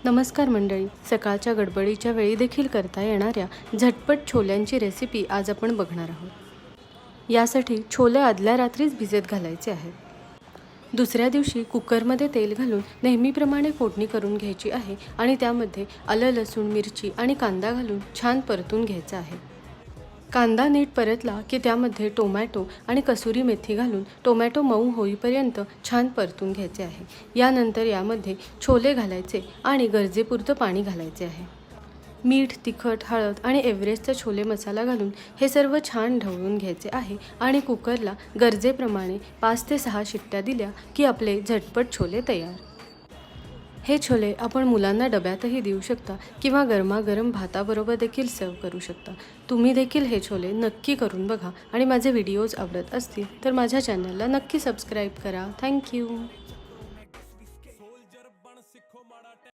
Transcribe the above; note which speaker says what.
Speaker 1: नमस्कार मंडळी, सकाळच्या गडबडीच्या वेळी देखील करता येणाऱ्या झटपट छोल्यांची रेसिपी आज आपण बघणार आहोत। यासाठी छोले आदल्या रात्रीच भिजत घालायचे आहेत। दुसऱ्या दिवशी कुकरमध्ये तेल घालून नेहमीप्रमाणे फोडणी करून घ्यायची आहे आणि त्यामध्ये आलं, लसूण, मिरची आणि कांदा घालून छान परतून घ्यायचा आहे। कांदा नीट परतला की त्यामध्ये टोमॅटो आणि कसुरी मेथी घालून टोमॅटो मऊ होईपर्यंत छान परतून घ्यायचे आहे। यानंतर यामध्ये छोले घालायचे आणि गरजेपुरतं पाणी घालायचे आहे। मीठ, तिखट, हळद आणि एव्हरेस्टचा छोले मसाला घालून हे सर्व छान ढवळून घ्यायचे आहे आणि कुकरला गरजेप्रमाणे 5 ते 6 शिट्ट्या दिल्या की आपले झटपट छोले तयार। हे छोले आपण मुलांना डब्यातही देऊ शकता किंवा गरमागरम भाताबरोबर देखील सर्व करू शकता। तुम्ही देखील हे छोले नक्की करून बघा आणि माझे व्हिडिओज आवडत असतील तर माझ्या चॅनलला नक्की सबस्क्राईब करा। थँक्यू।